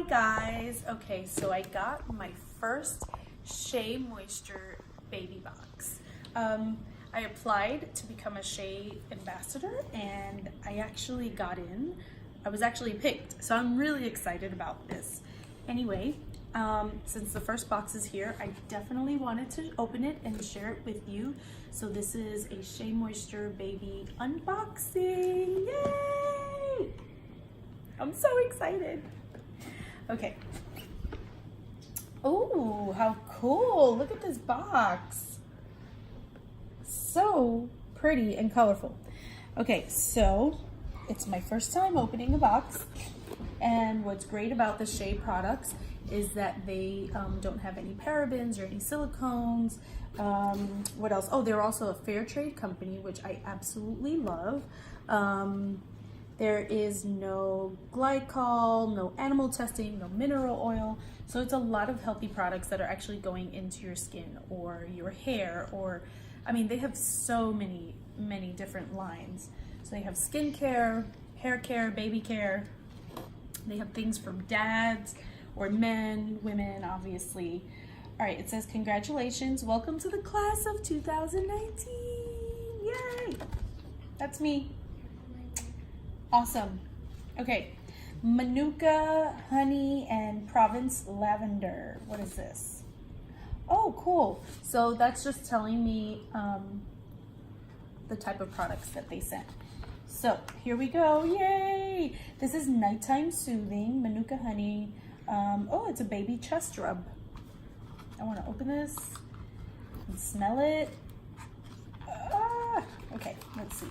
guys. Okay, so I got my first Shea Moisture baby box. I applied to become a Shea ambassador and I actually got in. I was actually picked, so I'm really excited about this. Anyway, since the first box is here, I definitely wanted to open it and share it with you. So this is a Shea Moisture baby unboxing. Yay! I'm so excited. Okay. Oh, how cool. Look at this box. So pretty and colorful. Okay, so it's my first time opening a box. And what's great about the Shea products is that they don't have any parabens or any silicones. What else? Oh, they're also a fair trade company, which I absolutely love. There is no glycol, no animal testing, no mineral oil. So it's a lot of healthy products that are actually going into your skin or your hair, or, I mean, they have so many different lines. So they have skincare, hair care, baby care. They have things from dads or men, women, obviously. All right, it says, congratulations, welcome to the class of 2019. Yay, that's me. Awesome. Okay, Manuka honey and Provence lavender. What is this? Oh, cool. So that's just telling me the type of products that they sent. So here we go. Yay! This is nighttime soothing Manuka honey. Oh, it's a baby chest rub. I want to open this and smell it. Okay, let's see.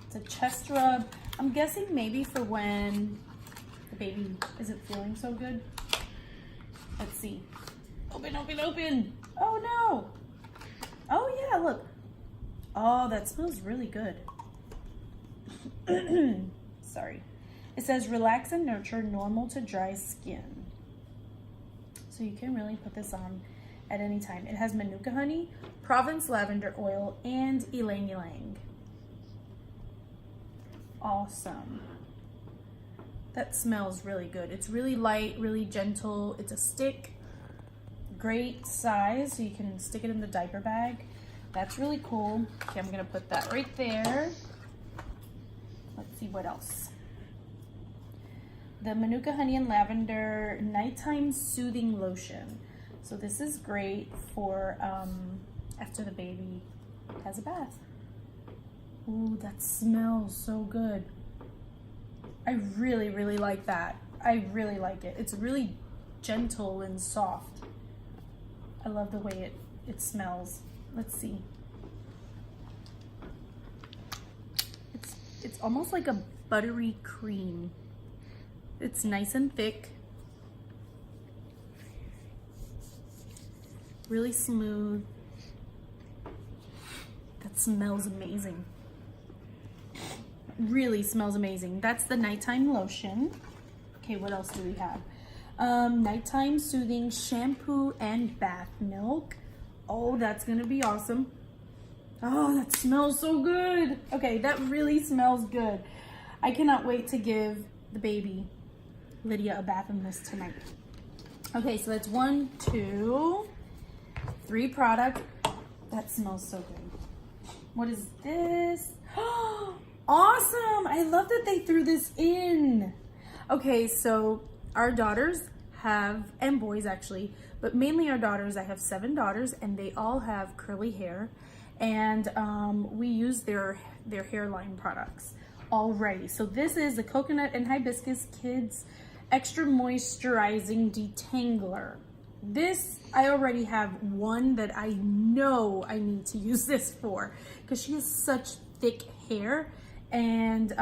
It's a chest rub. I'm guessing maybe for when the baby isn't feeling so good. Let's see. Open, open, open. Oh no. Oh yeah, look. Oh, that smells really good. Sorry. It says relax and nurture normal to dry skin. So you can really put this on at any time. It has Manuka honey, Provence lavender oil, and ylang ylang. Awesome. That smells really good. It's really light, really gentle. It's a stick. Great size, so you can stick it in the diaper bag. That's really cool. Okay, I'm gonna put that right there. Let's see what else. The Manuka honey and lavender nighttime soothing lotion. So this is great for after the baby has a bath. Ooh, that smells so good. I really, really like that. I really like it. It's really gentle and soft. I love the way it smells. Let's see. It's almost like a buttery cream. It's nice and thick. Really smooth. That smells amazing. Really smells amazing. That's the nighttime lotion. Okay, what else do we have? Nighttime soothing shampoo and bath milk. Oh, that's gonna be awesome. Oh, that smells so good. Okay, that really smells good. I cannot wait to give the baby Lydia a bath in this tonight. Okay, so that's 1, 2, 3 products. That smells so good. What is this? Awesome! I love that they threw this in. Okay, so our daughters have, and boys actually, but mainly our daughters. I have 7 daughters and they all have curly hair, and we use their hairline products already. So this is the Coconut and Hibiscus Kids Extra Moisturizing Detangler. This, I already have one that I know I need to use this for because she has such thick hair. And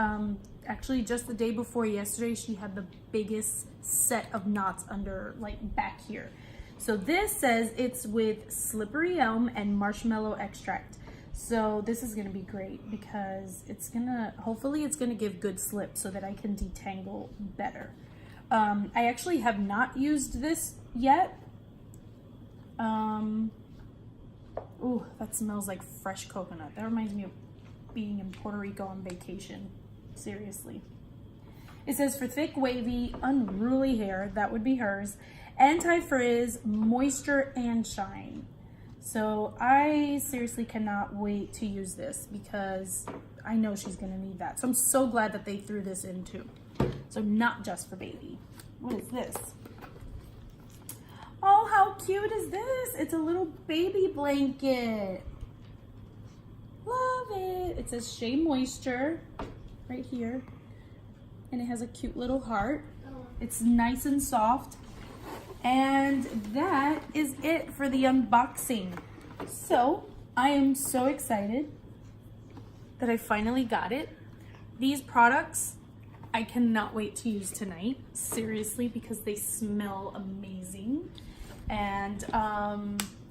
actually just the day before yesterday, she had the biggest set of knots under, like, back here. So this says it's with slippery elm and marshmallow extract. So this is gonna be great because it's gonna, hopefully it's gonna give good slip so that I can detangle better. I actually have not used this yet. Ooh, that smells like fresh coconut. That reminds me of being in Puerto Rico on vacation. Seriously. It says for thick, wavy, unruly hair, that would be hers, anti-frizz, moisture, and shine. So I seriously cannot wait to use this because I know she's gonna need that. So I'm so glad that they threw this in too. So not just for baby. What is this? Oh, how cute is this? It's a little baby blanket. Love it. It says Shea Moisture right here. And it has a cute little heart. It's nice and soft. And that is it for the unboxing. So I am so excited that I finally got it. These products, I cannot wait to use tonight, seriously, because they smell amazing. And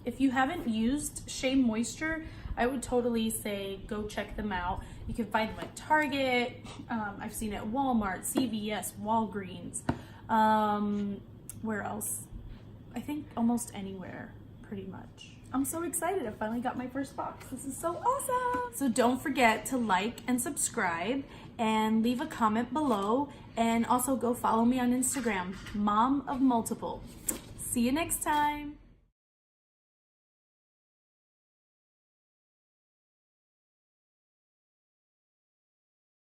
if you haven't used Shea Moisture, I would totally say go check them out. You can find them at Target. I've seen it at Walmart, CVS, Walgreens. Where else? I think almost anywhere, pretty much. I'm so excited. I finally got my first box. This is so awesome. So don't forget to like and subscribe and leave a comment below. And also go follow me on Instagram, Mom of Multiple. See you next time.